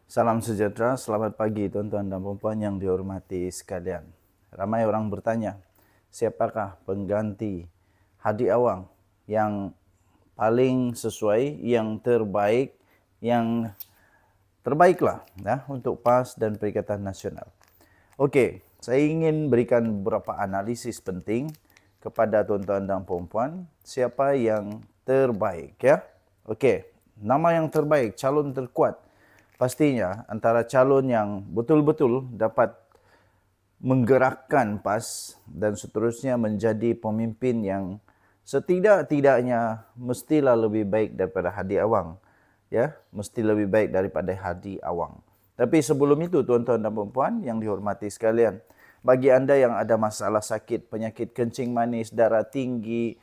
Salam sejahtera, selamat pagi tuan-tuan dan puan yang dihormati sekalian. Ramai orang bertanya, siapakah pengganti Hadi Awang yang paling sesuai, yang terbaiklah untuk PAS dan Perikatan Nasional. Okey, saya ingin berikan beberapa analisis penting kepada tuan-tuan dan puan siapa yang terbaik ya. Okey, nama yang terbaik, calon terkuat. Pastinya antara calon yang betul-betul dapat menggerakkan PAS dan seterusnya menjadi pemimpin yang setidak-tidaknya mestilah lebih baik daripada Hadi Awang. Ya, mesti lebih baik daripada Hadi Awang. Tapi sebelum itu tuan-tuan dan puan yang dihormati sekalian, bagi anda yang ada masalah sakit, penyakit kencing manis, darah tinggi,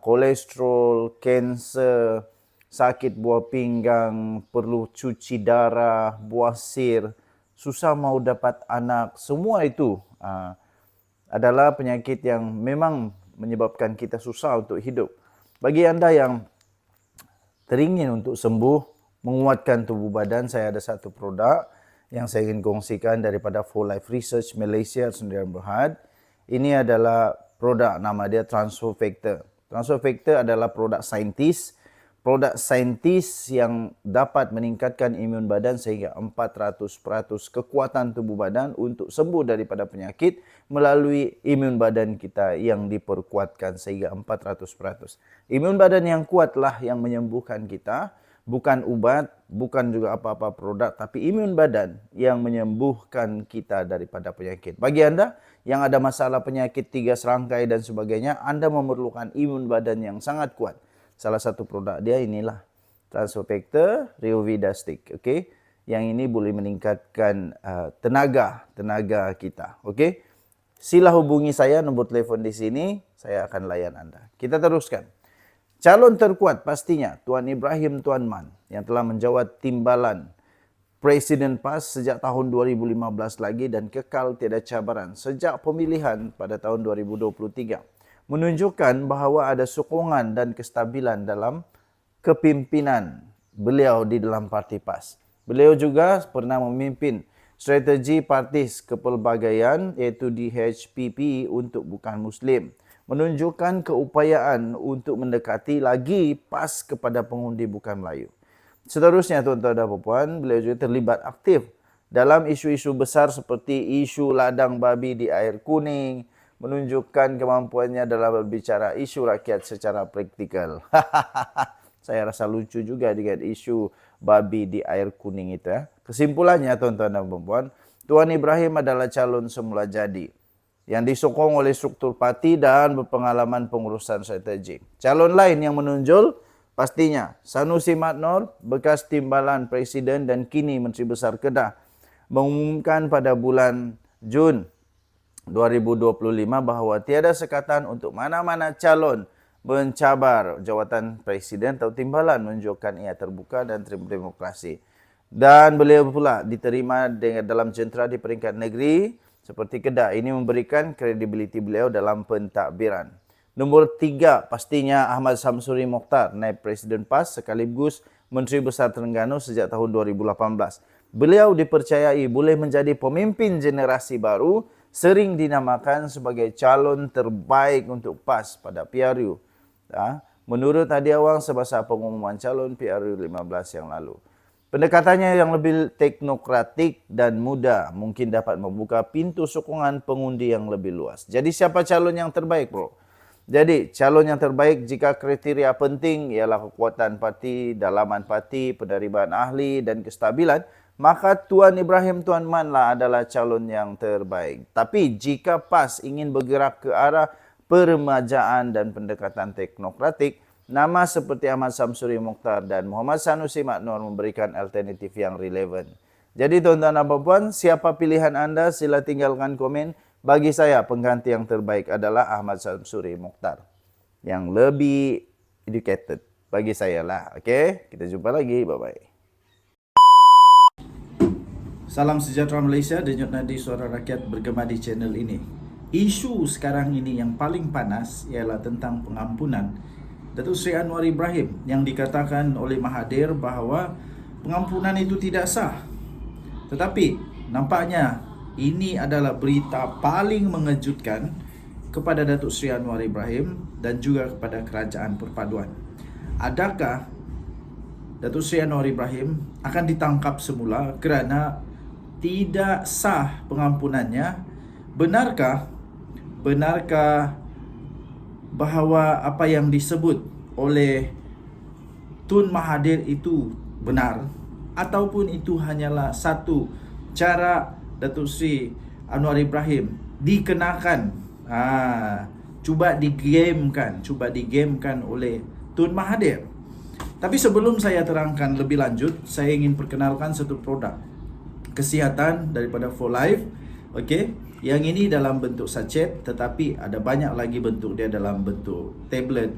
kolesterol, kanser, sakit buah pinggang, perlu cuci darah, buasir, susah mau dapat anak, semua itu adalah penyakit yang memang menyebabkan kita susah untuk hidup. Bagi anda yang teringin untuk sembuh, menguatkan tubuh badan, saya ada satu produk yang saya ingin kongsikan daripada For Life Research Malaysia Sdn Bhd. Ini adalah produk, nama dia Transfer Factor. Transfer Factor adalah produk saintis yang dapat meningkatkan imun badan sehingga 400% kekuatan tubuh badan untuk sembuh daripada penyakit melalui imun badan kita yang diperkuatkan sehingga 400%. Imun badan yang kuatlah yang menyembuhkan kita, bukan ubat, bukan juga apa-apa produk, tapi imun badan yang menyembuhkan kita daripada penyakit. Bagi anda yang ada masalah penyakit 3 serangkai dan sebagainya, anda memerlukan imun badan yang sangat kuat. Salah satu produk dia inilah Transfer Factor Reovida Stick. Okey, yang ini boleh meningkatkan tenaga kita. Okey, sila hubungi saya, nombor telefon di sini, saya akan layan anda. Kita teruskan. Calon terkuat pastinya Tuan Ibrahim Tuan Man yang telah menjawat timbalan Presiden PAS sejak tahun 2015 lagi dan kekal tiada cabaran sejak pemilihan pada tahun 2023. Menunjukkan bahawa ada sokongan dan kestabilan dalam kepimpinan beliau di dalam parti PAS. Beliau juga pernah memimpin strategi partis kepelbagaian iaitu DHPP untuk bukan Muslim. Menunjukkan keupayaan untuk mendekati lagi PAS kepada pengundi bukan Melayu. Seterusnya tuan-tuan dan puan, beliau juga terlibat aktif dalam isu-isu besar seperti isu ladang babi di air kuning, menunjukkan kemampuannya dalam berbicara isu rakyat secara praktikal. Saya rasa lucu juga dengan isu babi di air kuning itu ya. Kesimpulannya tuan-tuan dan puan, Tuan Ibrahim adalah calon semula jadi yang disokong oleh struktur parti dan berpengalaman pengurusan strategi. Calon lain yang menonjol pastinya Sanusi Madnor, bekas timbalan Presiden dan kini Menteri Besar Kedah, mengumumkan pada bulan Jun 2025 bahawa tiada sekatan untuk mana-mana calon mencabar jawatan Presiden atau timbalan, menunjukkan ia terbuka dan terima demokrasi. Dan beliau pula diterima dalam jentera di peringkat negeri seperti Kedah. Ini memberikan kredibiliti beliau dalam pentadbiran. Nombor 3 pastinya Ahmad Samsuri Mokhtar, naib Presiden PAS sekaligus Menteri Besar Terengganu sejak tahun 2018. Beliau dipercayai boleh menjadi pemimpin generasi baru, sering dinamakan sebagai calon terbaik untuk PAS pada PRU. Menurut Hadi Awang semasa pengumuman calon PRU 15 yang lalu. Pendekatannya yang lebih teknokratik dan mudah mungkin dapat membuka pintu sokongan pengundi yang lebih luas. Jadi siapa calon yang terbaik, bro? Jadi calon yang terbaik jika kriteria penting ialah kekuatan parti, dalaman parti, penerimaan ahli dan kestabilan, maka Tuan Ibrahim Tuan Man lah adalah calon yang terbaik. Tapi jika PAS ingin bergerak ke arah peremajaan dan pendekatan teknokratik, nama seperti Ahmad Samsuri Mokhtar dan Muhammad Sanusi Madnor memberikan alternatif yang relevan. Jadi tuan-tuan dan puan, siapa pilihan anda? Sila tinggalkan komen. Bagi saya pengganti yang terbaik adalah Ahmad Samsuri Mokhtar yang lebih educated bagi saya lah. Okey, kita jumpa lagi. Bye-bye. Salam sejahtera Malaysia, denyut nadi suara rakyat bergema di channel ini. Isu sekarang ini yang paling panas ialah tentang pengampunan Datuk Seri Anwar Ibrahim yang dikatakan oleh Mahathir bahawa pengampunan itu tidak sah. Tetapi nampaknya ini adalah berita paling mengejutkan kepada Datuk Seri Anwar Ibrahim dan juga kepada Kerajaan Perpaduan. Adakah Datuk Seri Anwar Ibrahim akan ditangkap semula kerana tidak sah pengampunannya? Benarkah bahawa apa yang disebut oleh Tun Mahathir itu benar, ataupun itu hanyalah satu cara Datuk Seri Anwar Ibrahim dikenakan cuba digamekan oleh Tun Mahathir? Tapi sebelum saya terangkan lebih lanjut, saya ingin perkenalkan satu produk kesihatan daripada For Life. Okey, yang ini dalam bentuk sachet, tetapi ada banyak lagi bentuk dia dalam bentuk tablet,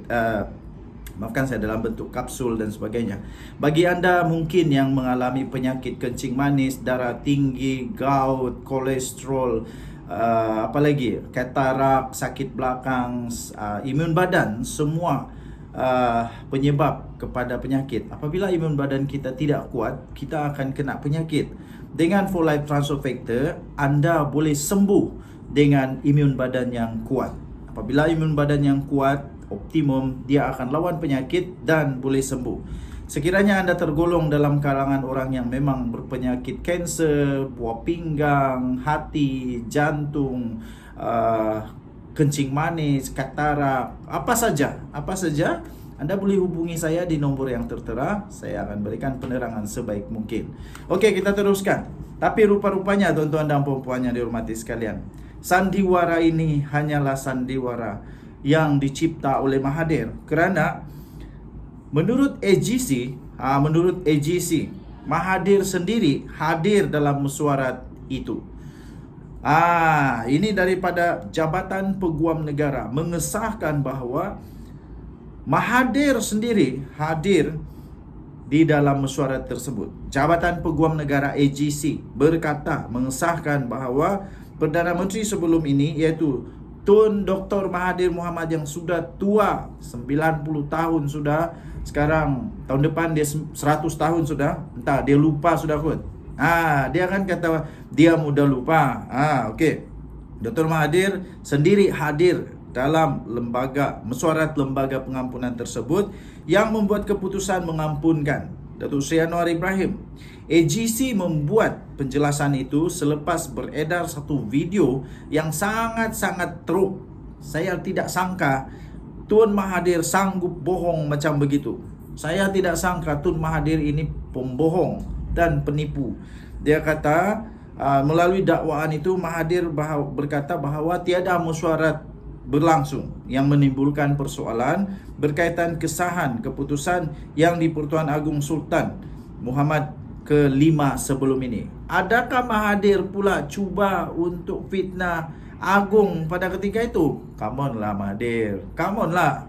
dalam bentuk kapsul dan sebagainya. Bagi anda mungkin yang mengalami penyakit kencing manis, darah tinggi, gout, kolesterol, apalagi katarak, sakit belakang, imun badan, semua penyebab kepada penyakit. Apabila imun badan kita tidak kuat, kita akan kena penyakit. Dengan For Life Transfer Factor, anda boleh sembuh dengan imun badan yang kuat. Apabila imun badan yang kuat, optimum, dia akan lawan penyakit dan boleh sembuh. Sekiranya anda tergolong dalam kalangan orang yang memang berpenyakit kanser, buah pinggang, hati, jantung, kencing manis, katarak, apa saja, anda boleh hubungi saya di nombor yang tertera. Saya akan berikan penerangan sebaik mungkin. Okey, kita teruskan. Tapi rupa-rupanya tuan-tuan dan puan-puan yang dihormati sekalian, sandiwara ini hanyalah sandiwara yang dicipta oleh Mahathir, kerana menurut AGC, Mahathir sendiri hadir dalam mesyuarat itu. Ini daripada Jabatan Peguam Negara mengesahkan bahawa Mahathir sendiri hadir di dalam mesyuarat tersebut. Jabatan Peguam Negara AGC berkata, mengesahkan bahawa Perdana Menteri sebelum ini, iaitu Tun Dr. Mahathir Mohamad yang sudah tua, 90 tahun sudah, sekarang tahun depan dia 100 tahun sudah, entah dia lupa sudah kot. Dia akan kata dia mudah lupa. Okey. Dr. Mahathir sendiri hadir dalam mesyuarat lembaga pengampunan tersebut yang membuat keputusan mengampunkan Datuk Seri Anwar Ibrahim. AGC membuat penjelasan itu selepas beredar satu video yang sangat-sangat teruk. Saya tidak sangka Tun Mahathir sanggup bohong macam begitu. Saya tidak sangka Tun Mahathir ini pembohong dan penipu. Dia kata melalui dakwaan itu Mahathir berkata bahawa tiada mesyuarat berlangsung yang menimbulkan persoalan berkaitan kesahan keputusan yang di-Pertuan Agong Sultan Muhammad ke-5 sebelum ini. Adakah Mahathir pula cuba untuk fitnah Agong pada ketika itu? Come on lah Mahathir, come on lah.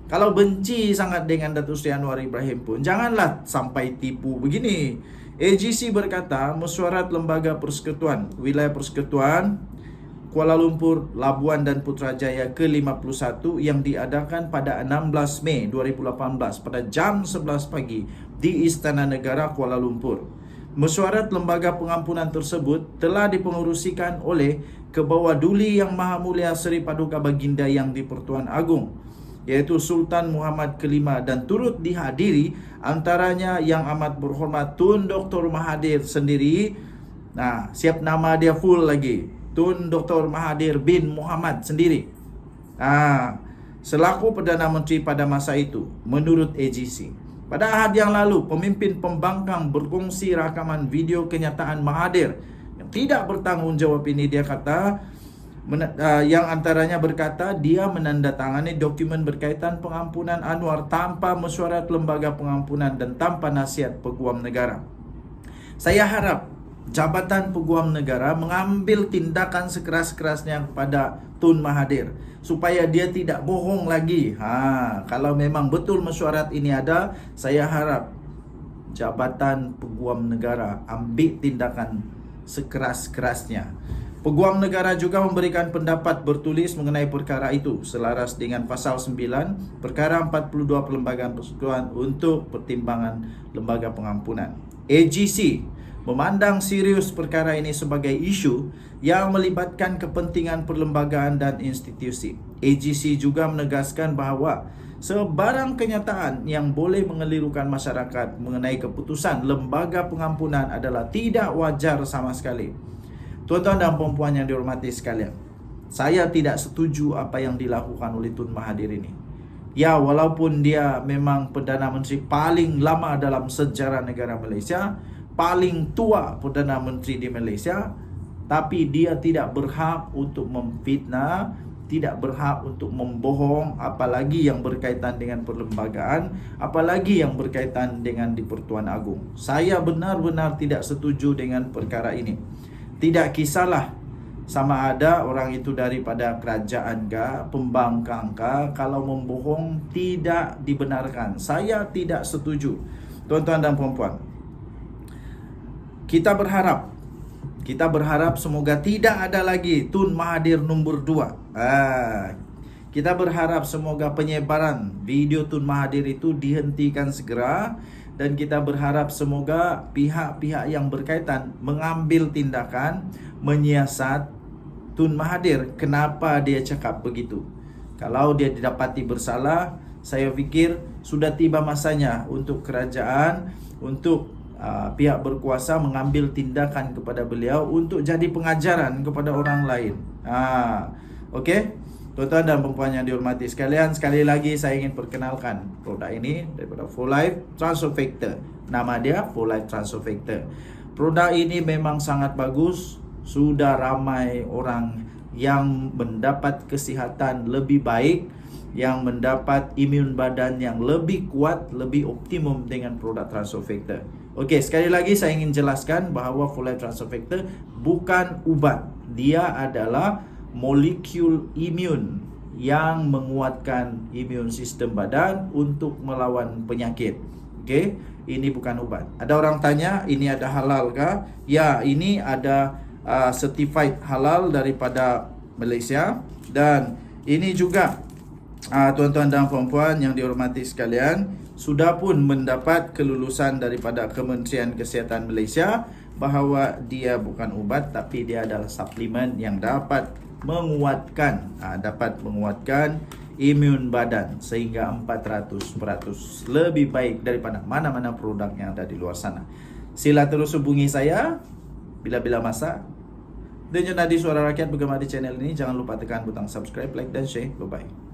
Kalau benci sangat dengan Datuk Seri Anwar Ibrahim pun, janganlah sampai tipu begini. AGC berkata mesyuarat lembaga persekutuan, wilayah persekutuan Kuala Lumpur, Labuan dan Putrajaya ke-51 yang diadakan pada 16 Mei 2018 pada jam 11 pagi di Istana Negara Kuala Lumpur. Mesyuarat lembaga pengampunan tersebut telah dipengerusikan oleh Kebawah Duli Yang Maha Mulia Seri Paduka Baginda Yang di-Pertuan Agong, iaitu Sultan Muhammad ke-5, dan turut dihadiri antaranya Yang Amat Berhormat Tun Dr. Mahathir sendiri. Siap nama dia full lagi, Tun Dr. Mahathir bin Mohamad sendiri, selaku Perdana Menteri pada masa itu, menurut AGC. Pada Ahad yang lalu, pemimpin pembangkang berkongsi rakaman video kenyataan Mahathir yang tidak bertanggungjawab ini. Dia kata, yang antaranya berkata dia menandatangani dokumen berkaitan pengampunan Anwar tanpa mesyuarat lembaga pengampunan dan tanpa nasihat Peguam Negara. Saya harap Jabatan Peguam Negara mengambil tindakan sekeras-kerasnya kepada Tun Mahathir supaya dia tidak bohong lagi. Kalau memang betul mesyuarat ini ada, saya harap Jabatan Peguam Negara ambil tindakan sekeras-kerasnya. Peguam negara juga memberikan pendapat bertulis mengenai perkara itu selaras dengan pasal 9 perkara 42 Perlembagaan Persekutuan untuk pertimbangan lembaga pengampunan. AGC memandang serius perkara ini sebagai isu yang melibatkan kepentingan perlembagaan dan institusi. AGC juga menegaskan bahawa sebarang kenyataan yang boleh mengelirukan masyarakat mengenai keputusan lembaga pengampunan adalah tidak wajar sama sekali. Tuan-tuan dan puan-puan yang dihormati sekalian, saya tidak setuju apa yang dilakukan oleh Tun Mahathir ini. Ya, walaupun dia memang Perdana Menteri paling lama dalam sejarah negara Malaysia, paling tua Perdana Menteri di Malaysia, tapi dia tidak berhak untuk memfitnah, tidak berhak untuk membohong, apalagi yang berkaitan dengan perlembagaan, apalagi yang berkaitan dengan di Pertuan Agong. Saya benar-benar tidak setuju dengan perkara ini. Tidak kisahlah sama ada orang itu daripada kerajaan kah, pembangkang kah, kalau membohong tidak dibenarkan. Saya tidak setuju. Tuan-tuan dan puan-puan, kita berharap semoga tidak ada lagi Tun Mahathir nombor 2. Kita berharap semoga penyebaran video Tun Mahathir itu dihentikan segera. Dan kita berharap semoga pihak-pihak yang berkaitan mengambil tindakan menyiasat Tun Mahathir. Kenapa dia cakap begitu? Kalau dia didapati bersalah, saya fikir sudah tiba masanya untuk kerajaan, untuk pihak berkuasa mengambil tindakan kepada beliau untuk jadi pengajaran kepada orang lain. Okey? Tuan-tuan dan puan-puan yang dihormati sekalian, sekali lagi saya ingin perkenalkan produk ini daripada For Life Transfer Factor. Nama dia For Life Transfer Factor. Produk ini memang sangat bagus. Sudah ramai orang yang mendapat kesihatan lebih baik, yang mendapat imun badan yang lebih kuat, lebih optimum dengan produk Transfer Factor. Okey, sekali lagi saya ingin jelaskan bahawa For Life Transfer Factor bukan ubat. Dia adalah molekul imun yang menguatkan imun sistem badan untuk melawan penyakit. Okey, ini bukan ubat. Ada orang tanya, ini ada halal kah? Ya, ini ada certified halal daripada Malaysia, dan ini juga tuan-tuan dan puan-puan yang dihormati sekalian, sudah pun mendapat kelulusan daripada Kementerian Kesihatan Malaysia bahawa dia bukan ubat, tapi dia adalah suplemen yang dapat menguatkan imun badan sehingga 400% lebih baik daripada mana-mana produk yang ada di luar sana. Sila terus hubungi saya bila-bila masa. Dan Nadi Suara Rakyat bergema di channel ini. Jangan lupa tekan butang subscribe, like dan share. Bye-bye.